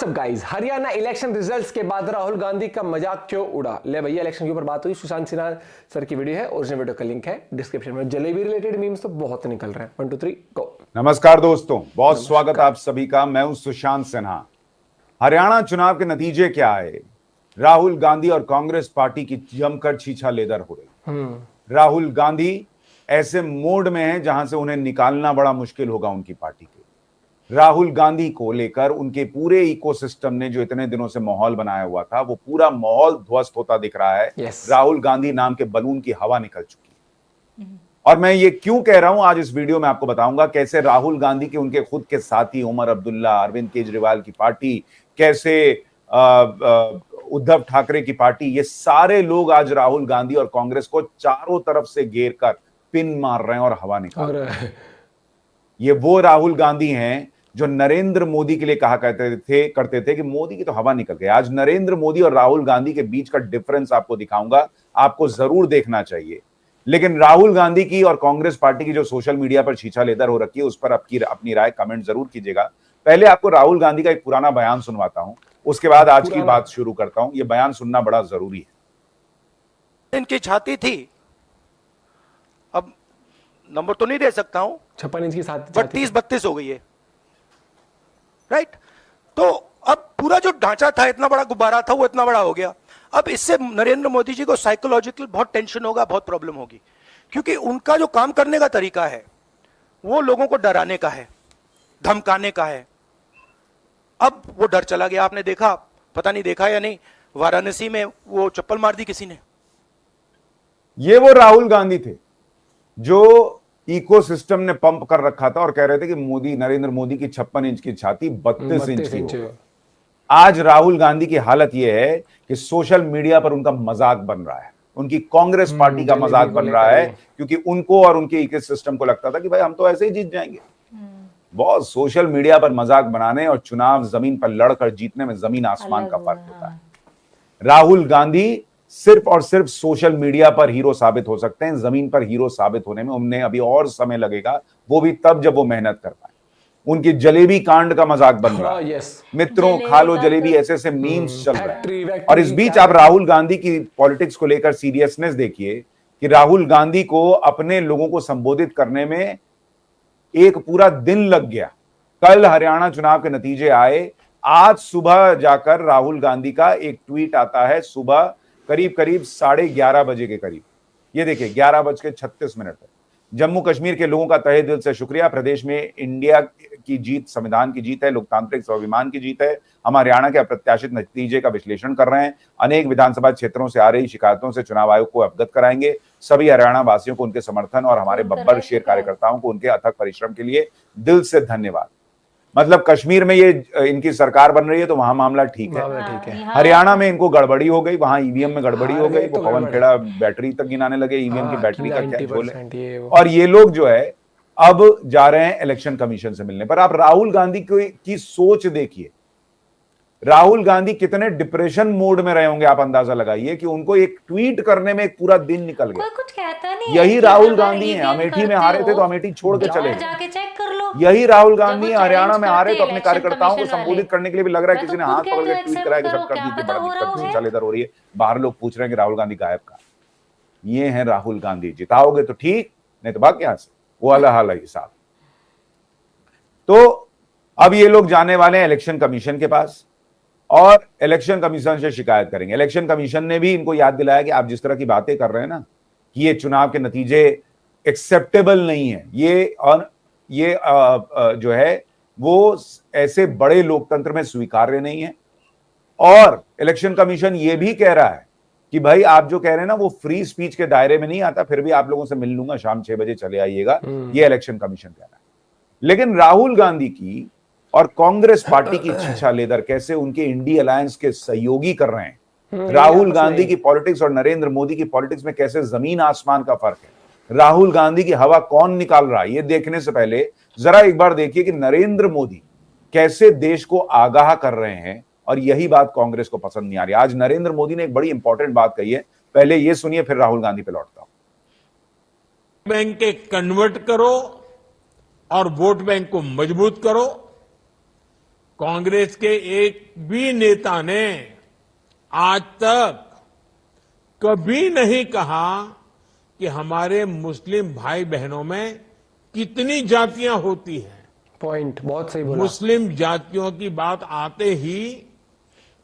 WhatsApp guys, Haryana election results के बाद राहुल गांधी का मजाक क्यों उड़ा? ले भैया, इलेक्शन के ऊपर बात हुई। सुशांत सिन्हा सर की वीडियो है, ओरिजिनल वीडियो का लिंक है डिस्क्रिप्शन में। जलेबी रिलेटेड मीम्स तो बहुत निकल रहे हैं। 1 2 3 गो। नमस्कार दोस्तों, बहुत स्वागत आप सभी का। मैं हूं सुशांत सिन्हा। हरियाणा चुनाव के नतीजे क्या आए? राहुल गांधी और कांग्रेस पार्टी की जमकर छीछालेदर हो रही। राहुल गांधी ऐसे मोड में है जहां से उन्हें निकालना बड़ा मुश्किल होगा उनकी पार्टी के। राहुल गांधी को लेकर उनके पूरे इकोसिस्टम ने जो इतने दिनों से माहौल बनाया हुआ था, वो पूरा माहौल ध्वस्त होता दिख रहा है। राहुल गांधी नाम के बलून की हवा निकल चुकी है। और मैं ये क्यों कह रहा हूं, आज इस वीडियो में आपको बताऊंगा कैसे राहुल गांधी के उनके खुद के साथी उमर अब्दुल्ला, अरविंद केजरीवाल की पार्टी, कैसे उद्धव ठाकरे की पार्टी, ये सारे लोग आज राहुल गांधी और कांग्रेस को चारों तरफ से घेर कर पिन मार रहे हैं और हवा निकाल रहे हैं। ये वो राहुल गांधी हैं जो नरेंद्र मोदी के लिए कहा करते थे कि मोदी की तो हवा निकल गई। आज नरेंद्र मोदी और राहुल गांधी के बीच का डिफरेंस आपको दिखाऊंगा, आपको जरूर देखना चाहिए। लेकिन राहुल गांधी की और कांग्रेस पार्टी की जो सोशल मीडिया पर छीछालेदर हो रखी है, उस पर अपनी राय कमेंट जरूर कीजिएगा। पहले आपको राहुल गांधी का एक पुराना बयान सुनवाता हूं, उसके बाद आज की बात शुरू करता हूं। यह बयान सुनना बड़ा जरूरी है। इनकी छाती थी, अब नंबर तो नहीं दे सकता हूं, 56 इंच की छाती, बट 30-32 हो गई है, राइट? तो अब पूरा जो ढांचा था, इतना बड़ा गुब्बारा था, वो इतना बड़ा हो गया। अब इससे नरेंद्र मोदी जी को साइकोलॉजिकल बहुत टेंशन होगा, बहुत प्रॉब्लम होगी, क्योंकि उनका जो काम करने का तरीका है वो लोगों को डराने का है, धमकाने का है। अब वो डर चला गया। आपने देखा, पता नहीं देखा या नहीं, वाराणसी में वो चप्पल मार दी किसी ने। ये वो राहुल गांधी थे जो इकोसिस्टम ने पंप कर रखा था और कह रहे थे कि मोदी, नरेंद्र मोदी की 56 इंच की छाती 32 इंच की हो। आज राहुल गांधी की हालत यह है कि सोशल मीडिया पर उनका मजाक बन रहा है, उनकी कांग्रेस पार्टी का मजाक बन रहा है, क्योंकि उनको और उनके इकोसिस्टम को लगता था कि भाई हम तो ऐसे ही जीत जाएंगे। बहुत सोशल मीडिया पर मजाक बनाने और चुनाव जमीन पर लड़कर जीतने में जमीन आसमान का फर्क होता है। राहुल गांधी सिर्फ और सिर्फ सोशल मीडिया पर हीरो साबित हो सकते हैं, जमीन पर हीरो साबित होने में उन्हें अभी और समय लगेगा, वो भी तब जब वो मेहनत कर पाए। उनकी जलेबी कांड का मजाक बन रहा है। मित्रों, खा लो जलेबी, ऐसे ऐसे मीम्स चल रहे हैं। और इस बीच आप राहुल गांधी की पॉलिटिक्स को लेकर सीरियसनेस देखिए कि राहुल गांधी को अपने लोगों को संबोधित करने में एक पूरा दिन लग गया। कल हरियाणा चुनाव के नतीजे आए, आज सुबह जाकर राहुल गांधी का एक ट्वीट आता है, सुबह करीब 11:30 बजे के करीब। ये देखिए 11:36 है। जम्मू कश्मीर के लोगों का तहे दिल से शुक्रिया। प्रदेश में इंडिया की जीत संविधान की जीत है, लोकतांत्रिक स्वाभिमान की जीत है। हम हरियाणा के अप्रत्याशित नतीजे का विश्लेषण कर रहे हैं। अनेक विधानसभा क्षेत्रों से आ रही शिकायतों से चुनाव आयोग को अवगत कराएंगे। सभी हरियाणा वासियों को उनके समर्थन और हमारे बब्बर शेर कार्यकर्ताओं को उनके अथक परिश्रम के लिए दिल से धन्यवाद। मतलब कश्मीर में ये इनकी सरकार बन रही है तो वहां मामला ठीक है। हरियाणा में इनको गड़बड़ी हो गई, वहां ईवीएम में गड़बड़ी हो गई, वो पवन खेड़ा बैटरी तक गिनाने लगे, ईवीएम की बैटरी का क्या झोल है। और ये लोग जो है अब जा रहे हैं इलेक्शन कमीशन से मिलने। पर आप राहुल गांधी की सोच देखिए, राहुल गांधी कितने डिप्रेशन मोड में रहे होंगे, आप अंदाजा लगाइए कि उनको एक ट्वीट करने में एक पूरा दिन निकल गया। कुछ कहता नहीं। यही राहुल गांधी है। अमेठी में हारे थे तो अमेठी छोड़ के चले गए। यही राहुल गांधी हरियाणा में हारे तो अपने कार्यकर्ताओं को संबोधित करने के लिए भी लग रहा है किसी ने हाथ पकड़ के ट्वीट कराया कि सब कर दीजिए, बड़ा दिक्कत छीछालेदर हो रही है। बाहर लोग पूछ रहे हैं कि राहुल गांधी गायब कहाँ। ये है राहुल गांधी। जिताओगे तो ठीक, नहीं तो भाग यहाँ से, वो वाला हाल है हिसाब। तो अब ये लोग जाने वाले हैं इलेक्शन कमीशन के पास और इलेक्शन कमीशन से शिकायत करेंगे। इलेक्शन कमीशन ने भी इनको याद दिलाया कि आप जिस तरह की बातें कर रहे हैं ना, कि ये चुनाव के नतीजे एक्सेप्टेबल नहीं है, ये जो है वो ऐसे बड़े लोकतंत्र में स्वीकार्य नहीं है। और इलेक्शन कमीशन ये भी कह रहा है कि भाई आप जो कह रहे हैं ना वो फ्री स्पीच के दायरे में नहीं आता, फिर भी आप लोगों से मिल लूंगा, शाम 6 बजे चले आइएगा, ये इलेक्शन कमीशन कह रहा है। लेकिन राहुल गांधी की और कांग्रेस पार्टी की छीछालेदर कैसे उनके इंडी अलायंस के सहयोगी कर रहे हैं। राहुल गांधी की पॉलिटिक्स और नरेंद्र मोदी की पॉलिटिक्स में कैसे जमीन आसमान का फर्क है। राहुल गांधी की हवा कौन निकाल रहा है, ये देखने से पहले जरा एक बार देखिए कि नरेंद्र मोदी कैसे देश को आगाह कर रहे हैं। और यही बात कांग्रेस को पसंद नहीं आ रही। आज नरेंद्र मोदी ने एक बड़ी इंपॉर्टेंट बात कही है, पहले ये सुनिए फिर राहुल गांधी पे लौटता हूं। बैंक के कन्वर्ट करो और वोट बैंक को मजबूत करो। कांग्रेस के एक भी नेता ने आज तक कभी नहीं कहा कि हमारे मुस्लिम भाई बहनों में कितनी जातियां होती हैं। पॉइंट बहुत सही बोला। मुस्लिम जातियों की बात आते ही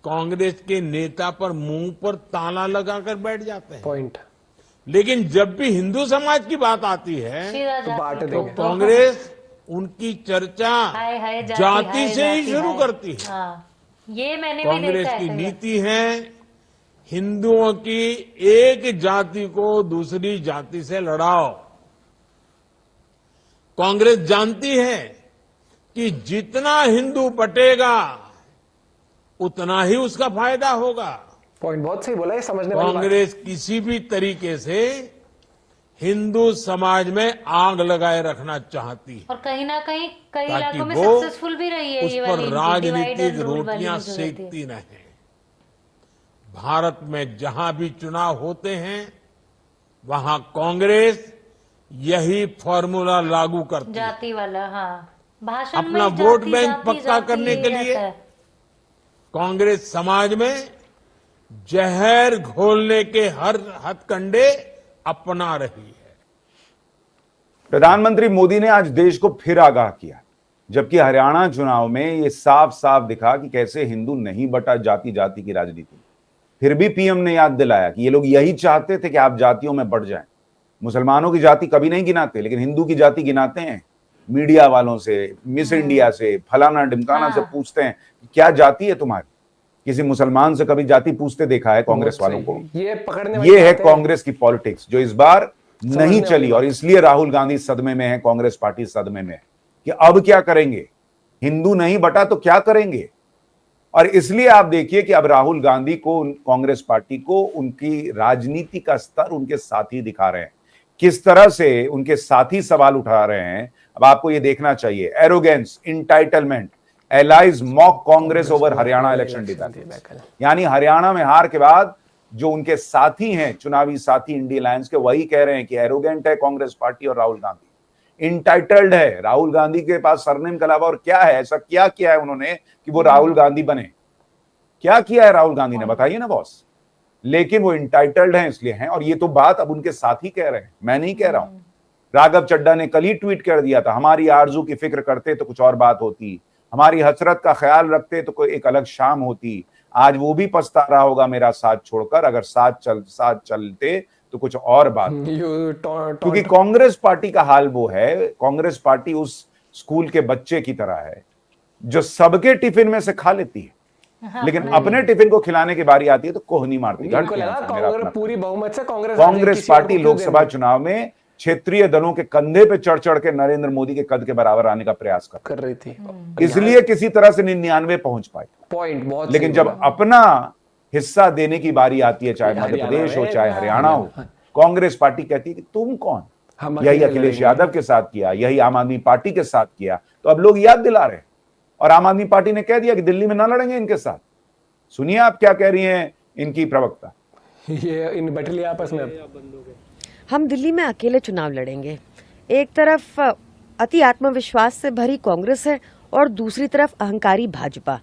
कांग्रेस के नेता पर मुंह पर ताला लगाकर बैठ जाते हैं। पॉइंट। लेकिन जब भी हिंदू समाज की बात आती है तो बांट तो देंगे। कांग्रेस उनकी चर्चा हाय हाय जाति से ही शुरू हाय। करती है। हाँ, ये मैंने भी कांग्रेस देखा की है। नीति है हिंदुओं की एक जाति को दूसरी जाति से लड़ाओ। कांग्रेस जानती है कि जितना हिंदू बटेगा उतना ही उसका फायदा होगा। पॉइंट बहुत सही बोला, ये समझने वाली बात है। कांग्रेस किसी भी तरीके से हिंदू समाज में आग लगाए रखना चाहती है और कहीं ना कहीं कई ताकि इलाकों में वो सक्सेसफुल भी रही है उस ये पर वाली इनकी राजनीतिक divide and rule वाली रोटियां जो रहती है। सेकती रहे। भारत में जहां भी चुनाव होते हैं वहां कांग्रेस यही फॉर्मूला लागू करती है। जाति वाला, हाँ, भाषण में अपना जाति, वोट बैंक जाति, पक्का जाति करने के ही लिए रहता है। कांग्रेस समाज में जहर घोलने के हर हथकंडे अपना रही है। प्रधानमंत्री मोदी ने आज देश को फिर आगाह किया, जबकि हरियाणा चुनाव में यह साफ साफ दिखा कि कैसे हिंदू नहीं बटा जाति जाति की राजनीति। फिर भी पीएम ने याद दिलाया कि ये लोग यही चाहते थे कि आप जातियों में बढ़ जाएं। मुसलमानों की जाति कभी नहीं गिनाते, लेकिन हिंदू की जाति गिनाते हैं। मीडिया वालों से, मिस इंडिया से, फलाना ढिमकाना से पूछते हैं क्या जाति है तुम्हारी। किसी मुसलमान से कभी जाति पूछते देखा है कांग्रेस वालों को? ये पकड़ने वाली ये है बात कांग्रेस की पॉलिटिक्स जो इस बार नहीं चली, और इसलिए राहुल गांधी सदमे में है, कांग्रेस पार्टी सदमे में है कि अब क्या करेंगे। हिंदू नहीं बटा तो क्या करेंगे। और इसलिए आप देखिए कि अब राहुल गांधी को, कांग्रेस पार्टी को उनकी राजनीति का स्तर उनके साथी दिखा रहे हैं। किस तरह से उनके साथी सवाल उठा रहे हैं, अब आपको ये देखना चाहिए। Arrogance, entitlement, allies mock Congress over Haryana election debacle. यानी हरियाणा में हार के बाद जो उनके साथी हैं, चुनावी साथी इंडिया अलायंस के, वही कह रहे हैं कि एरोगेंट है कांग्रेस पार्टी और राहुल गांधी, इंटाइटल्ड है। राहुल गांधी के पास सरनेम के अलावा और क्या है? ऐसा क्या किया है उन्होंने कि वो राहुल गांधी बने? क्या किया है राहुल गांधी ने, बताइए ना बॉस। लेकिन वो इंटाइटल्ड हैं इसलिए हैं, और ये तो बात अब उनके साथी कह रहे हैं, मैं नहीं कह रहा हूं। राघव चड्ढा ने कल ही ट्वीट कर दिया था, हमारी आरजू की फिक्र करते तो कुछ और बात होती, हमारी हसरत का ख्याल रखते तो कोई एक अलग शाम होती। आज वो भी पछता रहा होगा मेरा साथ छोड़कर, अगर साथ चलते तो कुछ और बात। क्योंकि कांग्रेस पार्टी का हाल वो है, कांग्रेस पार्टी उस स्कूल के बच्चे की तरह है जो सबके टिफिन में से खा लेती है, लेकिन अपने टिफिन को खिलाने की बारी आती है तो कोहनी मारती है। पूरी बहुमत से कांग्रेस पार्टी लोकसभा चुनाव में क्षेत्रीय दलों के कंधे पे चढ़ चढ़ के नरेंद्र मोदी के कद के बराबर आने का प्रयास कर रही थी, इसलिए किसी तरह से 99 पहुंच पाई। पॉइंट बहुत। लेकिन जब अपना हिस्सा देने की बारी आती है, चाहे मध्य प्रदेश हो चाहे हरियाणा हो, कांग्रेस पार्टी कहती है कि तुम कौन। यही अखिलेश यादव के साथ किया, यही आम आदमी पार्टी के साथ किया, तो अब लोग याद दिला रहे हैं। और आम आदमी पार्टी ने कह दिया कि दिल्ली में ना लड़ेंगे इनके साथ। सुनिए आप क्या कह रही हैं इनकी प्रवक्ता। ये इन बैठ लिया आपस में। हम दिल्ली में अकेले चुनाव लड़ेंगे। एक तरफ अति आत्मविश्वास से भरी कांग्रेस है और दूसरी तरफ अहंकारी भाजपा।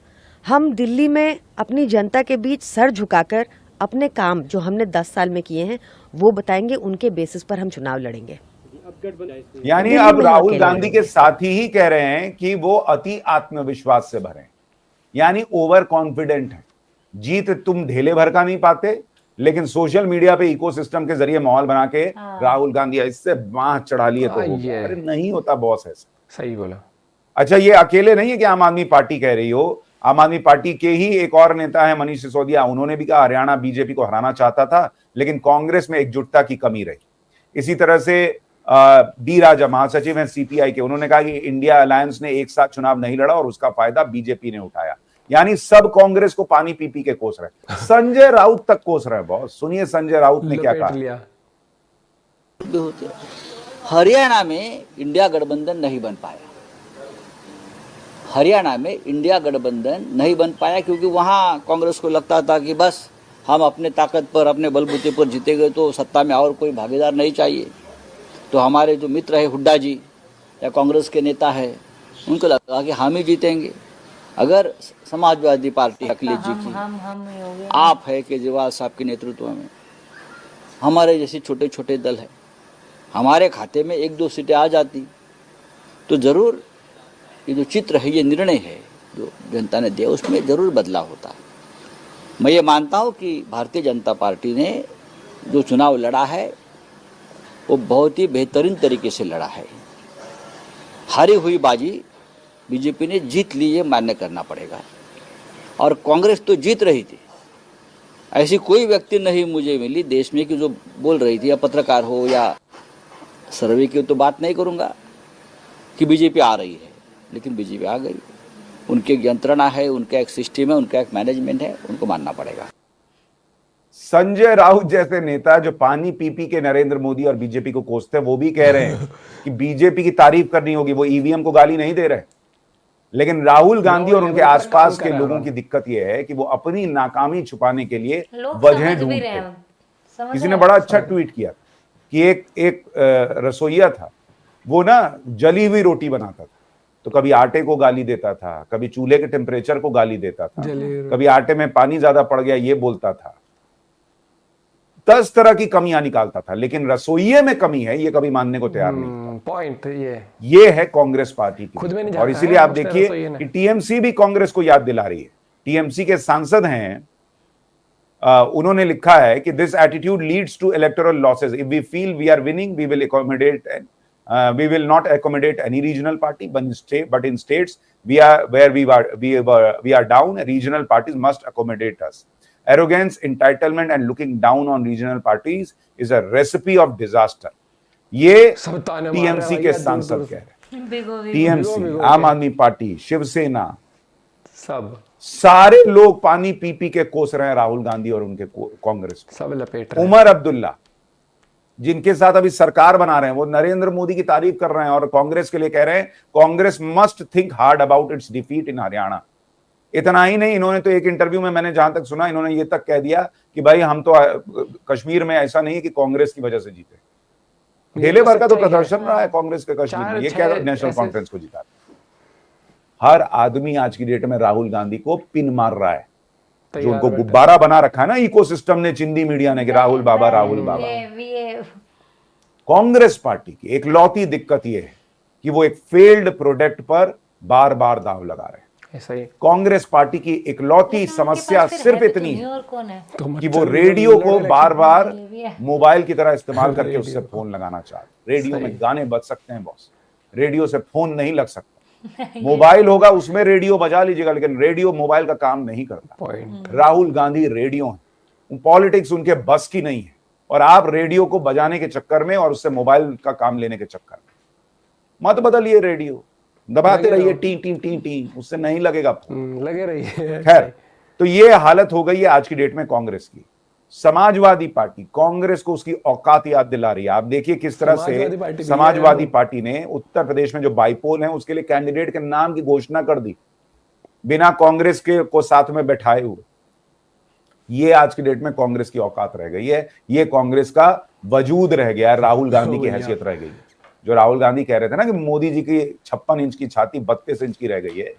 हम दिल्ली में अपनी जनता के बीच सर झुकाकर अपने काम जो हमने 10 साल में किए हैं वो बताएंगे, उनके बेसिस पर हम चुनाव लड़ेंगे। यानी अब राहुल गांधी के साथी ही कह रहे हैं कि वो अति आत्मविश्वास से भरे, यानी ओवर कॉन्फिडेंट है। जीत तुम ढेले भर का नहीं पाते, लेकिन सोशल मीडिया पे इकोसिस्टम के जरिए माहौल बना के राहुल गांधी इससे बांह चढ़ा लिए तो अरे नहीं होता बॉस ऐसा। सही बोला। अच्छा, ये अकेले नहीं है कि आम आदमी पार्टी कह रही हो, आम आदमी पार्टी के ही एक और नेता है मनीष सिसोदिया, उन्होंने भी कहा हरियाणा बीजेपी को हराना चाहता था, लेकिन कांग्रेस में एकजुटता की कमी रही। इसी तरह से डी राजा महासचिव हैं सीपीआई के, उन्होंने कहा कि इंडिया अलायंस ने एक साथ चुनाव नहीं लड़ा और उसका फायदा बीजेपी ने उठाया। यानी सब कांग्रेस को पानी पी पी के कोस रहे। संजय राउत तक कोस रहे हैं बॉस। सुनिए संजय राउत ने क्या कहा। हरियाणा में इंडिया गठबंधन नहीं बन पाया। हरियाणा में इंडिया गठबंधन नहीं बन पाया क्योंकि वहां कांग्रेस को लगता था कि बस हम अपने ताकत पर, अपने बलबूते पर जीतेंगे तो सत्ता में और कोई भागीदार नहीं चाहिए। तो हमारे जो मित्र है हुड्डा जी या कांग्रेस के नेता है, उनको लगा कि हम ही जीतेंगे। अगर समाजवादी पार्टी अखिलेश जी की, हम ही हो गए। आप है केजरीवाल साहब के नेतृत्व में, हमारे जैसे छोटे छोटे दल है, हमारे खाते में 1-2 सीटें आ जाती तो जरूर ये जो चित्र है, ये निर्णय है जो जनता ने दिया, उसमें जरूर बदलाव होता। मैं ये मानता हूँ कि भारतीय जनता पार्टी ने जो चुनाव लड़ा है वो बहुत ही बेहतरीन तरीके से लड़ा है। हारी हुई बाजी बीजेपी ने जीत ली, ये मान्य करना पड़ेगा। और कांग्रेस तो जीत रही थी, ऐसी कोई व्यक्ति नहीं मुझे मिली देश में कि जो बोल रही थी, या पत्रकार हो या सर्वे की तो बात नहीं करूंगा, कि बीजेपी आ रही है, लेकिन बीजेपी आ गई। उनकी एक यंत्रणा है, उनका एक सिस्टम है, उनका एक मैनेजमेंट है, उनको मानना पड़ेगा। संजय राउत जैसे नेता जो पानी पी पी के नरेंद्र मोदी और बीजेपी को कोसते हैं, वो भी कह रहे हैं कि बीजेपी की तारीफ करनी होगी। वो ईवीएम को गाली नहीं दे रहे, लेकिन राहुल गांधी और उनके आसपास के लोगों की दिक्कत यह है कि वो अपनी नाकामी छुपाने के लिए वजह ढूंढते हैं। किसी ने बड़ा अच्छा ट्वीट किया कि एक रसोइया था, वो ना जली हुई रोटी बनाता था, तो कभी आटे को गाली देता था, कभी चूल्हे के टेम्परेचर को गाली देता था, कभी आटे में पानी ज्यादा पड़ गया ये बोलता था, 10 तरह की कमियां निकालता था, लेकिन रसोइये में कमी है ये कभी मानने को तैयार नहीं। पॉइंट ये है कांग्रेस पार्टी की, खुद में नहीं और जाता इसीलिए है, आप उसने देखिए रसोइये ने। कि टीएमसी भी कांग्रेस को याद दिला रही है। टीएमसी के सांसद हैं, उन्होंने लिखा है कि this attitude leads to electoral losses. If we feel we are winning we will accommodate we will not accommodate any regional party, but in states where we are down, regional parties must accommodate us. Arrogance, entitlement and looking down on regional parties is a recipe of disaster. ये TMC के सांसद कह रहे हैं। TMC, आम आदमी party, Shiv Sena, सब सारे लोग पानी पी पी के कोस रहे हैं राहुल गांधी और उनके कांग्रेस को। सब लपेट रहे हैं। उमर अब्दुल्ला जिनके साथ अभी सरकार बना रहे हैं, वो नरेंद्र मोदी की तारीफ कर रहे हैं और कांग्रेस के लिए कह रहे हैं Congress must think hard about it's defeat in Haryana. इतना ही नहीं, इन्होंने तो एक इंटरव्यू में मैंने जहां तक सुना, इन्होंने ये तक कह दिया कि भाई हम तो कश्मीर में ऐसा नहीं है कि कांग्रेस की वजह से जीते। ढेले भर का तो प्रदर्शन रहा है कांग्रेस के कश्मीर में, ये क्या नेशनल कॉन्फ्रेंस को जीता। हर आदमी आज की डेट में राहुल गांधी को पिन मार रहा है, जो उनको गुब्बारा बना रखा है ना इकोसिस्टम ने, चिंदी मीडिया ने, कि राहुल बाबा राहुल बाबा। कांग्रेस पार्टी की एक लौती दिक्कत यह है कि वो एक फेल्ड प्रोडक्ट पर बार बार दांव लगा रहे हैं। ऐसा ही कांग्रेस पार्टी की इकलौती समस्या सिर्फ इतनी है है कि वो रेडियो को बार बार मोबाइल की तरह इस्तेमाल करके उससे फोन लगाना चाहते। रेडियो में गाने बज सकते हैं बॉस, रेडियो से फोन नहीं लग सकता। मोबाइल होगा उसमें रेडियो बजा लीजिएगा, लेकिन रेडियो मोबाइल का काम नहीं करता। पॉइंट राहुल गांधी रेडियो है, पॉलिटिक्स उनके बस की नहीं है, और आप रेडियो को बजाने के चक्कर में और उससे मोबाइल का काम लेने के चक्कर में मत बदलिए। रेडियो दबाते रहिए, टी टी टी टी, उससे नहीं लगेगा, लगे रहिए। खैर, तो ये हालत हो गई है आज की डेट में कांग्रेस की। समाजवादी पार्टी कांग्रेस को उसकी औकात याद दिला रही है। आप देखिए किस तरह से समाजवादी पार्टी ने उत्तर प्रदेश में जो बाइपोल है उसके लिए कैंडिडेट के नाम की घोषणा कर दी, बिना कांग्रेस के को साथ में बैठाए हुए। ये आज की डेट में कांग्रेस की औकात रह गई है, ये कांग्रेस का वजूद रह गया है, राहुल गांधी की हैसियत रह गई है। जो राहुल गांधी कह रहे थे ना कि मोदी जी की 56 इंच की छाती 32 इंच की रह गई है,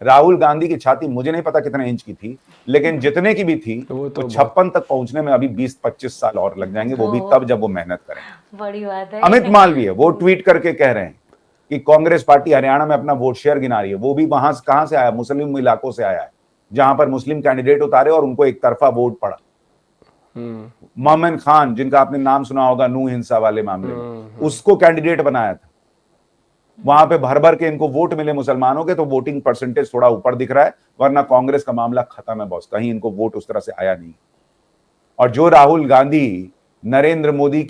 राहुल गांधी की छाती मुझे नहीं पता कितने इंच की थी, लेकिन जितने की भी थी तो 56 तक पहुंचने में अभी 20-25 साल और लग जाएंगे, वो भी तब जब वो मेहनत करें। बड़ी बात है। अमित मालवीय वो ट्वीट करके कह रहे हैं कि कांग्रेस पार्टी हरियाणा में अपना वोट शेयर गिना रही है। वो भी वहां से कहां से आया, मुस्लिम इलाकों से आया है, जहां पर मुस्लिम कैंडिडेट उतारे और उनको एक तरफा वोट पड़ा। मोमिन खान, जिनका आपने नाम सुना होगा नू हिंसा वाले मामले में, उसको कैंडिडेट बनाया था। वहां पे भर भर के इनको वोट मिले मुसलमानों के, तो वोटिंग परसेंटेज थोड़ा ऊपर दिख रहा है, वरना कांग्रेस का मामला खत्म है बॉस, कहीं इनको वोट उस तरह से आया नहीं। और जो राहुल गांधी नरेंद्र मोदी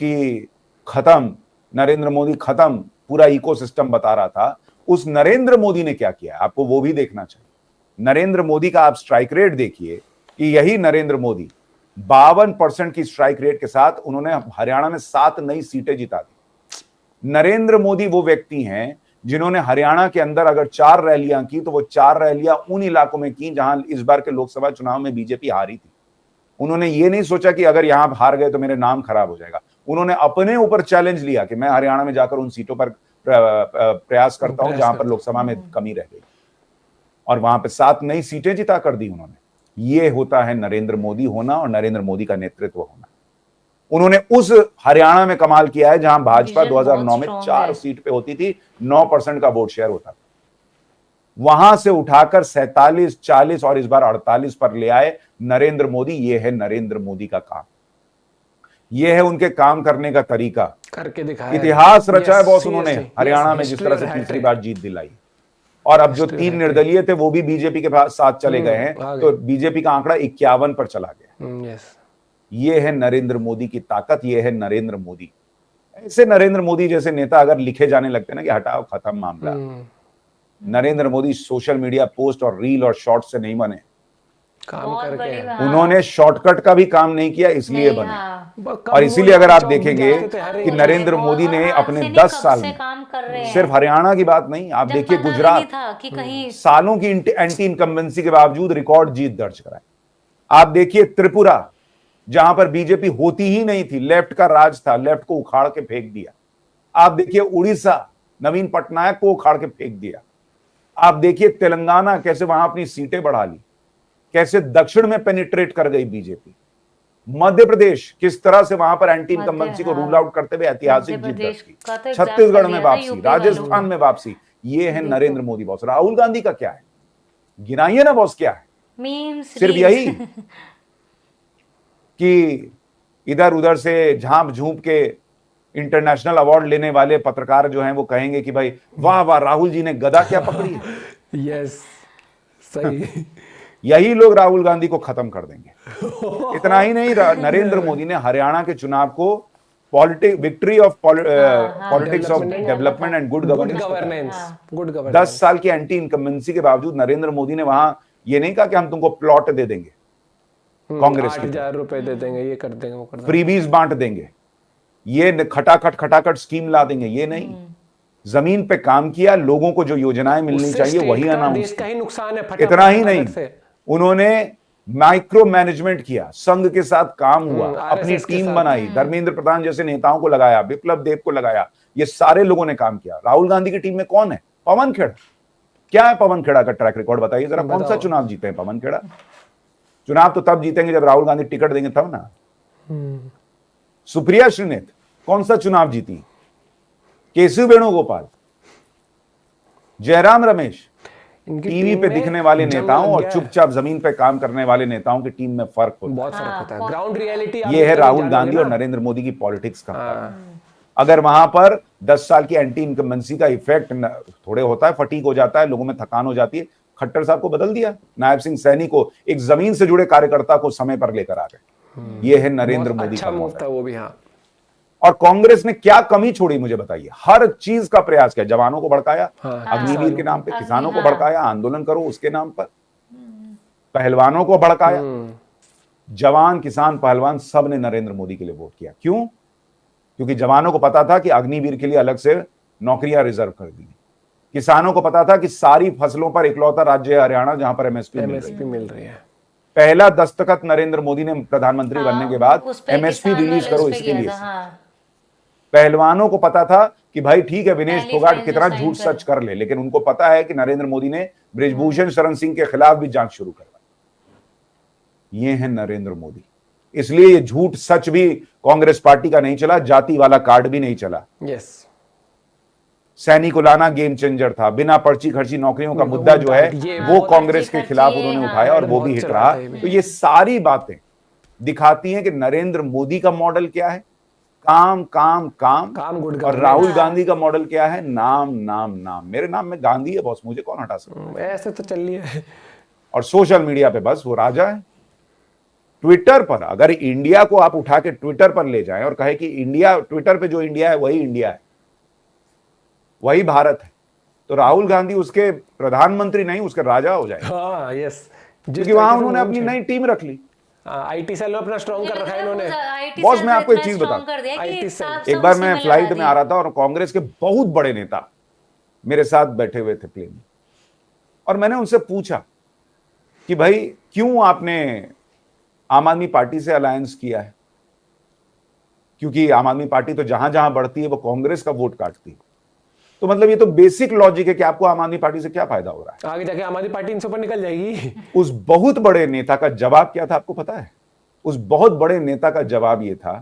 खत्म पूरा इकोसिस्टम बता रहा था, उस नरेंद्र मोदी ने क्या किया आपको वो भी देखना चाहिए। नरेंद्र मोदी का आप स्ट्राइक रेट देखिए कि यही नरेंद्र मोदी 52% की स्ट्राइक रेट के साथ उन्होंने हरियाणा में 7 नई सीटें जिता दी। नरेंद्र मोदी वो व्यक्ति हैं जिन्होंने हरियाणा के अंदर अगर 4 रैलियां की तो वो 4 रैलियां उन इलाकों में की जहां इस बार के लोकसभा चुनाव में बीजेपी हारी थी। उन्होंने ये नहीं सोचा कि अगर यहां हार गए तो मेरे नाम खराब हो जाएगा। उन्होंने अपने ऊपर चैलेंज लिया कि मैं हरियाणा में जाकर उन सीटों पर प्रयास करता हूं जहां पर लोकसभा में कमी रह गई। और वहां पे 7 नई सीटें जिता कर दी उन्होंने। ये होता है नरेंद्र मोदी होना और नरेंद्र मोदी का नेतृत्व होना। उन्होंने उस हरियाणा में कमाल किया है जहां भाजपा विजन 2009 में बहुत 4 strong सीट पे होती थी, 9% का वोट शेयर होता था, वहां से उठाकर 47, 40 और इस बार 48 पर ले आए नरेंद्र मोदी। ये है नरेंद्र मोदी का काम, ये है उनके काम करने का तरीका। करके दिखाया, इतिहास रचा है बॉस Yes, उन्होंने seriously, हरियाणा yes, में जिस history तरह और से hat तीसरी trick। बार जीत दिलाई। और अब जो History 3 hat निर्दलीय थे वो भी बीजेपी के साथ चले गए हैं, आ गए। तो बीजेपी का आंकड़ा 51 पर चला गया। यस, ये है नरेंद्र मोदी की ताकत, ये है नरेंद्र मोदी। ऐसे नरेंद्र मोदी जैसे नेता अगर लिखे जाने लगते ना कि हटाओ खत्म मामला। Narendra Modi social media post और रील और शॉर्ट से नहीं बने, काम बहुत करके बड़ी है। उन्होंने शॉर्टकट का भी काम नहीं किया, इसलिए नहीं, बने। हाँ। और इसीलिए अगर आप देखेंगे हर कि एक- नरेंद्र मोदी ने और अपने आपसे नहीं, 10 कब साल से में, काम कर रहे हैं। सिर्फ हरियाणा की बात नहीं, आप जब देखिए पता भी गुजरात, नहीं था कि कहीं सालों की एंटी इनकम्बेंसी के बावजूद रिकॉर्ड जीत दर्ज कराए। आप देखिए त्रिपुरा, जहां पर बीजेपी होती ही नहीं थी, लेफ्ट का राज था, लेफ्ट को उखाड़ के फेंक दिया। आप देखिए उड़ीसा, नवीन पटनायक को उखाड़ के फेंक दिया। आप देखिए तेलंगाना, कैसे वहां अपनी सीटें बढ़ा ली, कैसे दक्षिण में पेनिट्रेट कर गई बीजेपी। मध्य प्रदेश, किस तरह से वहां पर एंटी इनकम्बेंसी को रूल आउट करते हुए ऐतिहासिक जीत दर्ज की। का तो छत्तीसगढ़ में example वापसी, लिया था राजस्थान यूपी में वापसी। ये है नरेंद्र मोदी बॉस। राहुल गांधी का क्या है, गिनाइए ना बॉस क्या है। मीम्स सिर्फ यही कि इधर उधर से झांप झूप के इंटरनेशनल अवार्ड लेने वाले पत्रकार जो हैं वो कहेंगे कि भाई वाह वाह राहुल जी ने गदा क्या पकड़ी है। यस, सही। यही लोग राहुल गांधी को खत्म कर देंगे। इतना ही नहीं, नरेंद्र मोदी ने हरियाणा के चुनाव को victory of politics of development and good good governance. Governance, good 10 governance. साल की एंटी इनकम्बेंसी के बावजूद नरेंद्र मोदी ने वहां ये नहीं कहा कि हम तुमको प्लॉट दे देंगे, कांग्रेस की 8,000 रुपए दे देंगे, ये कर देंगे, वो कर देंगे। फ्रीबीज बांट देंगे, ये खटाखट स्कीम ला देंगे, ये नहीं। जमीन पे काम किया, लोगों को जो योजनाएं मिलनी उससे चाहिए स्टेट वही का, अनाउंस देश का ही नुकसान है। फटाफट इतना ही अलग नहीं, से। उन्होंने माइक्रो मैनेजमेंट किया, संघ के साथ काम हुआ, अपनी RSS के टीम साथ। बनाई, धर्मेंद्र प्रधान जैसे नेताओं को लगाया, विप्लव देव को लगाया, ये सारे लोगों ने काम किया। राहुल गांधी की टीम में कौन है? पवन खेड़ा। क्या है पवन खेड़ा का ट्रैक रिकॉर्ड बताइए जरा, कौन सा चुनाव जीते हैं पवन खेड़ा? चुनाव तो तब जीतेंगे जब राहुल गांधी टिकट देंगे तब ना। सुप्रिया श्रीनेत कौन सा चुनाव जीती? केसी वेणुगोपाल, जयराम रमेश, इनकी टीवी टीम पे में दिखने वाले जंग नेताओं लग और गया है। चुपचाप जमीन पे काम करने वाले नेताओं की टीम में फर्क होता बहुत फर्क होता है। बहुत। ग्राउंड रियलिटी है। ये है राहुल गांधी और नरेंद्र मोदी की पॉलिटिक्स का फर्क। अगर वहां पर 10 साल की एंटी इनकम्बेंसी का इफेक्ट थोड़े होता है, फटीक हो जाता है, लोगों में थकान हो जाती है, खट्टर साहब को बदल दिया, नायब सिंह सैनी को, एक जमीन से जुड़े कार्यकर्ता को समय पर लेकर आ गए। ये है नरेंद्र मोदी अच्छा का मूव मॉडल। था वो भी। हाँ, और कांग्रेस ने क्या कमी छोड़ी मुझे बताइए? हर चीज का प्रयास किया, जवानों को भड़काया, हाँ, अग्निवीर के नाम पे, किसानों को हाँ। भड़काया, आंदोलन करो उसके नाम पर, पहलवानों को भड़काया। जवान, किसान, पहलवान सब ने नरेंद्र मोदी के लिए वोट किया। क्यों? क्योंकि जवानों को पता था कि अग्निवीर के लिए अलग से नौकरियां रिजर्व कर दी। किसानों को पता था कि सारी फसलों पर इकलौता राज्य है हरियाणा जहां पर एमएसपी मिल रही है। पहला दस्तखत नरेंद्र मोदी ने प्रधानमंत्री बनने के बाद उस पे एमएसपी किसान रिलीज वाले करो उस पे इसके गया लिए। था, हाँ। पहलवानों को पता था कि भाई ठीक है विनेश पहली फोगाट फाइल कितना जो झूठ साइन सच कर ले, लेकिन उनको पता है कि नरेंद्र मोदी ने बृजभूषण शरण सिंह के खिलाफ भी जांच शुरू करवाई। ये है नरेंद्र मोदी। इसलिए ये झूठ सच भी कांग्रेस पार्टी का नहीं चला, जाति वाला कार्ड भी नहीं चला। यस, सैनी को लाना गेम चेंजर था। बिना पर्ची खर्ची नौकरियों का मुद्दा जो है ये वो बहुत कांग्रेस के पर्ची खिलाफ खर्ची, उन्होंने हाँ, उठाया और वो बहुत भी हिट चला रहा। था ये भी। तो ये सारी बातें दिखाती हैं कि नरेंद्र मोदी का मॉडल क्या है, काम काम काम, काम, गुड और गवर्नेंस। राहुल गांधी का मॉडल क्या है, नाम नाम नाम। मेरे नाम में गांधी है बॉस, मुझे कौन हटा सकता है? ऐसे तो चल रही है। और सोशल मीडिया पे बस वो राजा है। ट्विटर पर अगर इंडिया को आप उठा के ट्विटर पर ले जाएं और कहे कि इंडिया, ट्विटर पे जो इंडिया है वही इंडिया है, वही भारत है, तो राहुल गांधी उसके प्रधानमंत्री नहीं, उसके राजा हो जाए। हाँ, यस, क्योंकि वहां उन्होंने अपनी नई टीम रख ली। आईटी सेल अपना स्ट्रॉन्ग कर रखा है इन्होंने। बॉस, मैं आपको एक चीज बता, एक बार मैं फ्लाइट में आ रहा था और कांग्रेस के बहुत बड़े नेता मेरे साथ बैठे हुए थे प्लेन में, और मैंने उनसे पूछा कि भाई क्यों आपने आम आदमी पार्टी से अलायंस किया है? क्योंकि आम आदमी पार्टी तो जहां जहां बढ़ती है वो कांग्रेस का वोट काटती है। तो मतलब ये तो बेसिक लॉजिक है कि आपको आम आदमी पार्टी से क्या फायदा हो रहा है। आगे जाके आम आदमी पार्टी इनसे ऊपर निकल जाएगी। उस बहुत बड़े नेता का जवाब क्या था आपको पता है? उस बहुत बड़े नेता का जवाब ये था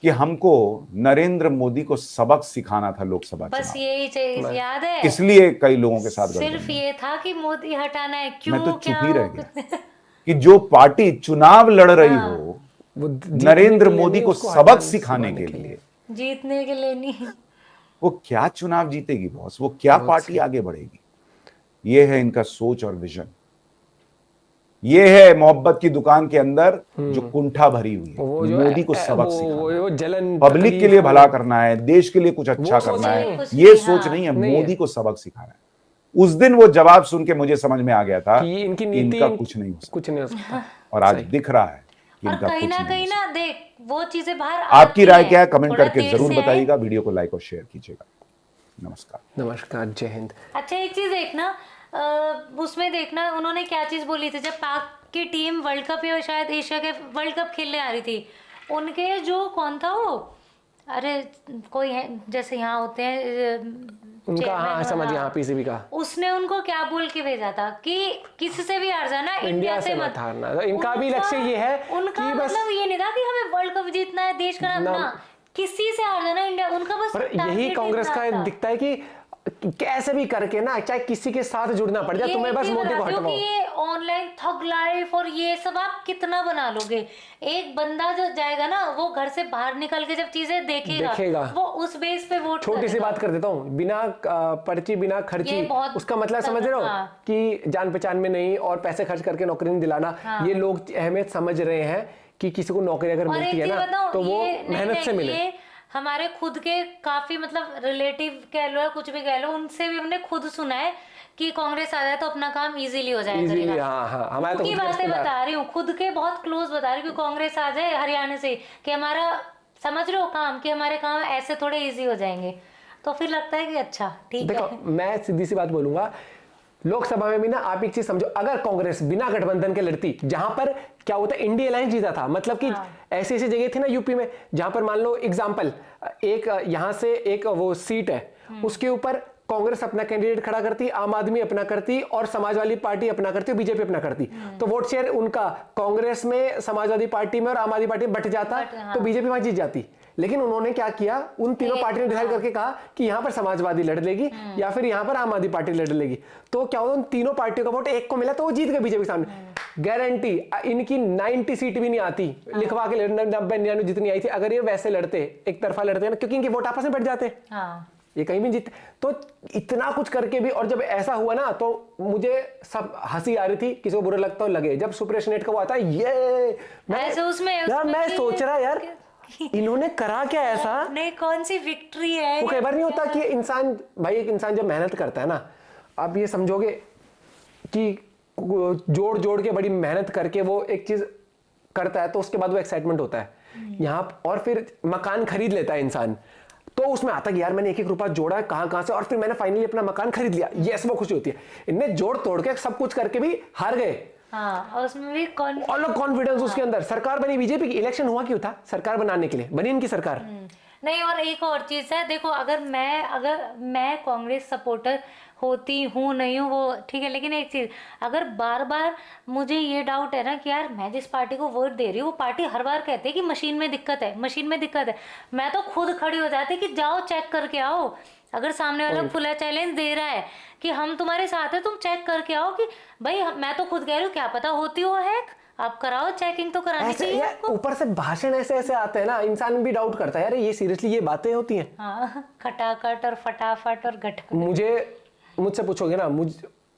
कि हमको नरेंद्र मोदी को सबक सिखाना था लोकसभा बस चुनाव, यही चीज याद है। इसलिए कई लोगों के साथ सिर्फ गड़बड़ी। ये था कि मोदी हटाना है, क्यों मैं तो चुप क्या ही रह हो- गया कि जो पार्टी चुनाव लड़ रही हाँ। हो वो नरेंद्र मोदी को सबक सिखाने के लिए, जीतने के लिए नहीं। वो क्या चुनाव जीतेगी बॉस? वो क्या पार्टी आगे बढ़ेगी? ये है इनका सोच और विजन। ये है मोहब्बत की दुकान के अंदर जो कुंठा भरी हुई है। वो जो मोदी को सबक सिखाना, वो जलन, पब्लिक के तकलीफ, लिए भला करना है, देश के लिए कुछ अच्छा वो सोच करना नहीं है, कुछ ये नहीं, सोच हाँ। नहीं है। नहीं है। मोदी को सबक सिखाना है। उस दिन वो जवाब सुन के मुझे समझ में आ गया था कि इनकी कि नीति इनका कुछ नहीं हो सकता, कुछ नहीं हो सकता। और आज दिख रहा है कि और इनका कहीं कुछ ना नहीं कहीं हो ना देख वो चीजें बाहर सकता। आपकी आती राय हैं। क्या है? कमेंट थोड़ा करके देर जरूर से बताइएगा। वीडियो को लाइक और शेयर कीजिएगा। नमस्कार। नमस्कार, जय हिंद। अच्छा एक चीज देखना, उसमें देखना उन्होंने क्या चीज बोली थी जब पाक की टीम वर्ल्ड कप या शायद एशिया के वर्ल्ड कप खेलने आ रही थी। उनके जो कौन था वो, अरे कोई है जैसे यहाँ होते हैं उनका chairman, हाँ समझ गया, पीसीबी का। उसने उनको क्या बोल के भेजा था कि किसी से भी हार जाना, इंडिया से मत हारना। तो इनका भी लक्ष्य ये है उनका कि बस, मतलब ये नहीं था कि हमें वर्ल्ड कप जीतना है, देश का नाम ना- ना, किसी से हार जाना इंडिया, उनका बस पर यही target कांग्रेस इतना का था। दिखता है कि कैसे भी करके ना, चाहे किसी के साथ जुड़ना पड़ जाए, ये तुम्हें बस इसी मोदी को बनाते हो हटवाओ। कि ये ऑनलाइन थग लाइफ और ये सब आप कितना बना लोगे। एक बंदा जो जाएगा ना वो घर से बाहर निकल के जब चीजें देखेगा वो उस बेस पे वोट छोटी सी करेगा। बात कर देता हूँ, बिना पर्ची बिना खर्ची, ये बहुत उसका मतलब समझ रहे हो हाँ। कि जान पहचान में नहीं और पैसे खर्च करके नौकरी नहीं दिलाना। ये लोग अहमियत समझ रहे हैं कि किसी को नौकरी अगर और एक मिलती है चीज ना बताऊं, तो वो ये नहीं, मेहनत से नहीं, मिले। ये हमारे खुद के काफी मतलब रिलेटिव कह लो या कुछ भी कह लो, उनसे भी हमने खुद सुना है कि कांग्रेस आ जाए तो अपना काम इजीली हो जाए इजीली, करेगा। हाँ हाँ, हमारे तो की खुद के बातें रिश्तेदार। बता रही हूँ, खुद के बहुत क्लोज बता रही हूँ कि कांग्रेस आ जाए हरियाणा से कि हमारा समझ लो काम कि हमारे काम ऐसे थोड़े इजी हो जाएंगे, तो फिर लगता है कि अच्छा ठीक देखो है। मैं सीधी सी बात बोलूंगा, लोकसभा में भी ना आप एक चीज समझो, अगर कांग्रेस बिना गठबंधन के लड़ती, जहां पर क्या होता है इंडिया अलायंस जीता था, मतलब कि ऐसी ऐसी जगह थी ना यूपी में जहां पर मान लो एग्जांपल एक यहां से एक वो सीट है, उसके ऊपर कांग्रेस अपना कैंडिडेट खड़ा करती, आम आदमी अपना करती और समाजवादी पार्टी अपना करती, बीजेपी अपना करती, तो वोट शेयर उनका कांग्रेस में, समाजवादी पार्टी में और आम आदमी पार्टी में बट जाता, तो बीजेपी वहां जीत जाती। लेकिन उन्होंने क्या किया, उन तीनों पार्टियों ने डिसाइड करके कहा कि यहां पर समाजवादी लड़ लेगी या फिर यहां पर आम आदमी पार्टी लड़ लेगी। तो क्या हुआ, उन तीनों पार्टियों का वोट एक को मिला तो वो जीत गए बीजेपी के सामने। गारंटी इनकी 90 सीट भी नहीं आती, लिखवा के 90-99 जितनी आई थी, अगर ये वैसे लड़ते, एक तरफा लड़ते ना, क्योंकि इनके वोट आपस में बैठ जाते, ये कहीं भी जीत। तो इतना कुछ करके भी, और जब ऐसा हुआ ना तो मुझे सब हंसी आ रही थी, किसी को बुरा लगता हो लगे, जब सुपरनेट का वो आता है ये मैं सोच रहा यार इन्होंने करा क्या ऐसा, नहीं कौन सी विक्ट्री है। वो कई बार नहीं होता कि इंसान, भाई एक इंसान जब मेहनत करता है ना, आप ये समझोगे कि जोड़ जोड़ के बड़ी मेहनत करके वो एक चीज करता है तो उसके बाद वो एक्साइटमेंट होता है यहाँ, और फिर मकान खरीद लेता है इंसान, तो उसमें आता है कि यार मैंने एक एक रुपया जोड़ा कहां से और फिर मैंने फाइनली अपना मकान खरीद लिया, ये वो खुशी होती है। इनने जोड़ तोड़ के सब कुछ करके भी हार गए। हाँ, और उसमें भी अलग कॉन्फिडेंस उसके अंदर। सरकार बनी बीजेपी की, इलेक्शन हुआ क्यों था, सरकार बनाने के लिए बनी इनकी सरकार। नहीं, और एक और चीज है, देखो अगर मैं कांग्रेस सपोर्टर होती हूँ नहीं हूँ वो ठीक है, लेकिन एक चीज, अगर बार बार मुझे ये डाउट है ना कि यार मैं जिस पार्टी को वोट दे रही हूँ वो पार्टी हर बार कहती है कि मशीन में दिक्कत है, मशीन में दिक्कत है, मैं तो खुद खड़ी हो जाती कि जाओ चेक करके आओ। अगर सामने वाला खुला चैलेंज दे रहा है कि हम तुम्हारे साथ है, तुम चेक करके आओ कि भाई मैं तो खुद कह रही हूँ, क्या पता होती हो हैक, आप कराओ, चेकिंग तो करानी चाहिए आपको। ऊपर से भाषण ऐसे ऐसे आते हैं ना, इंसान भी डाउट करता है यार ये सीरियसली ये बातें होती हैं। हाँ, खटाखट और फटाफट और घट। मुझसे पूछोगे ना,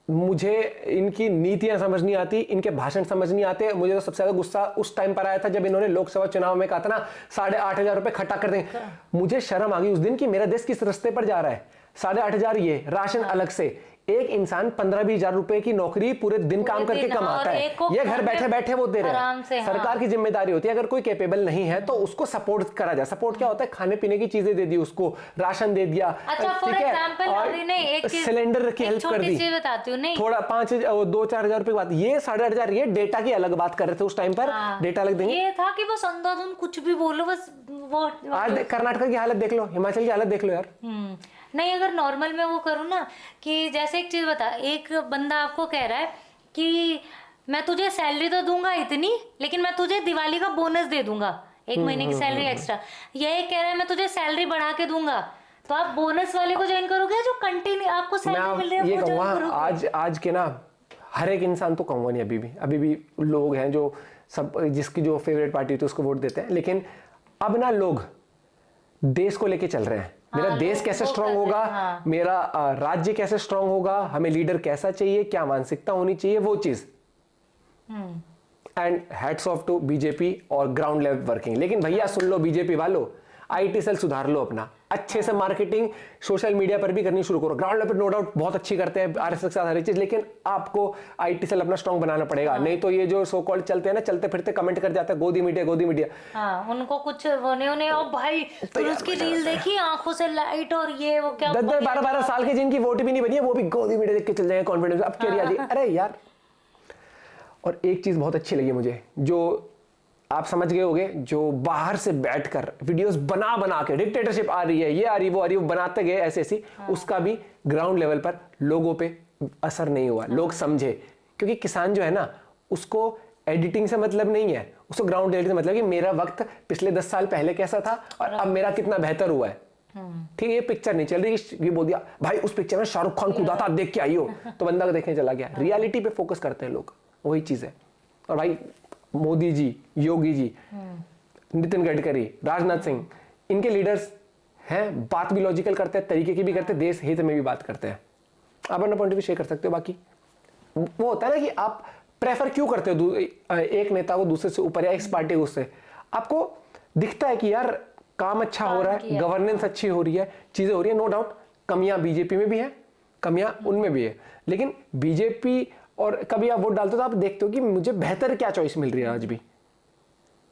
मुझे इनकी नीतियां समझ नहीं आती, इनके भाषण समझ नहीं आते। मुझे तो सबसे ज्यादा गुस्सा उस टाइम पर आया था जब इन्होंने लोकसभा चुनाव में कहा था ना 8,500 रुपए खट्टा कर देंगे। मुझे शर्म आ गई उस दिन कि मेरा देश किस रास्ते पर जा रहा है। 8,500 ये राशन अलग से, एक इंसान 15-20 हजार रुपए की नौकरी पूरे दिन काम करके कमाता है, ये घर बैठे बैठे वो दे रहे हैं। सरकार की जिम्मेदारी होती है, अगर कोई कैपेबल नहीं है तो उसको सपोर्ट करा जाए। सपोर्ट क्या होता है? खाने पीने की चीजें दे दी उसको, राशन दे दिया, फॉर एग्जांपल अभी एक सिलेंडर की हेल्प कर दी, बताती हूँ, नहीं थोड़ा 2-4 हजार रुपए की बात, ये 8,500, ये डेटा की अलग बात कर रहे थे उस टाइम पर, डेटा अलग देंगे। ये था कि बस अंधाधुन कुछ भी बोलो, बस वो आज कर्नाटक की हालत देख लो, हिमाचल की हालत देख लो यार। नहीं, अगर नॉर्मल में वो करूँ ना, कि जैसे एक चीज बता, एक बंदा आपको कह रहा है कि मैं तुझे सैलरी तो दूंगा इतनी, लेकिन मैं तुझे दिवाली का बोनस दे दूंगा, 1 महीने की सैलरी एक्स्ट्रा। ये कह रहा है मैं तुझे सैलरी बढ़ा के दूंगा, तो आप बोनस वाले को ज्वाइन करोगे जो कंटिन्यू आपको सैलरी मिल रही है, वो ज्वाइन करोगे? आज के ना हर एक इंसान तो कहूंगा नहीं, अभी भी लोग हैं जो सब, जिसकी जो फेवरेट पार्टी होती है उसको वोट देते हैं, लेकिन अब ना लोग देश को लेके चल रहे हैं। मेरा देश कैसे स्ट्रांग होगा, मेरा राज्य कैसे स्ट्रांग होगा, हमें लीडर कैसा चाहिए, क्या मानसिकता होनी चाहिए, वो चीज। And hats off to BJP और ग्राउंड लेवल वर्किंग। लेकिन भैया सुन लो बीजेपी वालों, आईटी सेल सुधार लो अपना, अच्छे से मार्केटिंग सोशल मीडिया पर भी करनी शुरू करो। ग्राउंड लेवल पर नो डाउट बहुत अच्छी करते हैं आरएसएस के साथ हर चीज, लेकिन आपको आईटी सेल अपना स्ट्रांग बनाना पड़ेगा। नहीं तो ये जो सो कॉल्ड चलते हैं ना, चलते फिरते कमेंट कर जाते हैं गोदी मीडिया। हाँ, उनको कुछ उन्हें ओ भाई तो उसकी रील देखी, आंखों से लाइट और ये वो क्या 10-12 साल के जिनकी वोट भी नहीं बनी है, वो भी गोदी मीडिया देख के चल जाएंगे कॉन्फिडेंस। अब क्या रिया, अरे यार। और एक चीज बहुत अच्छी लगी मुझे, जो आप समझ गए होंगे, जो बाहर से बैठकर वीडियोस बना के डिक्टेटरशिप आ रही है, ये आ रही वो बनाते गए ऐसे, उसका भी ग्राउंड लेवल पर लोगों पे असर नहीं हुआ। लोग समझे, क्योंकि किसान जो है ना, उसको एडिटिंग से मतलब नहीं है, उसको ग्राउंड लेवल से मतलब कि मेरा वक्त पिछले 10 साल पहले कैसा था और अब मेरा कितना बेहतर हुआ है। ठीक है, ये पिक्चर नहीं चल रही, ये बोल दिया भाई उस पिक्चर में शाहरुख खान कूदा था, देख के आई हो, तो बंदा को देखने चला गया। रियलिटी पे फोकस करते हैं लोग, वही चीज है। और भाई मोदी जी, योगी जी, नितिन गडकरी, राजनाथ सिंह, इनके लीडर्स हैं, बात भी लॉजिकल करते हैं, तरीके की भी करते हैं, देश हित में भी बात करते हैं। आप अपना पॉइंट भी शेयर कर सकते हो। बाकी वो होता है ना कि आप प्रेफर क्यों करते हो एक नेता को दूसरे से ऊपर या एक पार्टी को उससे, आपको दिखता है कि यार काम अच्छा हो रहा है, गवर्नेंस अच्छी हो रही है, चीजें हो रही है। नो डाउट कमियां बीजेपी में भी है, कमियां उनमें भी है, लेकिन बीजेपी और कभी आप वोट डालते हो तो आप देखते हो कि मुझे बेहतर क्या चॉइस मिल रही है आज भी।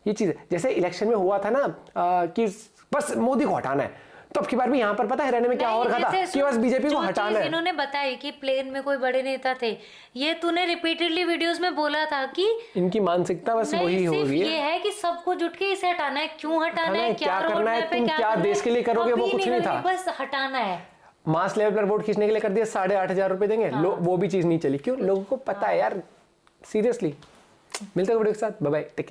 ये चीज है, जैसे इलेक्शन में हुआ था ना कि बस मोदी को हटाना है, तो अब की बार भी यहाँ पर पता है रहने में क्या हो रखा था कि बस बीजेपी को हटाना है। इन्होंने बताई कि प्लेन में कोई बड़े नेता थे, ये तूने रिपीटेडली वीडियोस में बोला था कि इनकी मानसिकता बस वही हो रही है। ये है कि सबको जुट के इसे हटाना है, क्यों हटाना है, क्या करना है, तुम क्या देश के लिए करोगे, वो कुछ नहीं था, बस हटाना है। मास लेवल पर वोट खींचने के लिए कर दिया, 8,500 रुपए देंगे, वो भी चीज नहीं चली। क्यों? लोगों को पता है यार। सीरियसली। मिलते हैं वीडियो के साथ, बाय बाय, टेक केयर।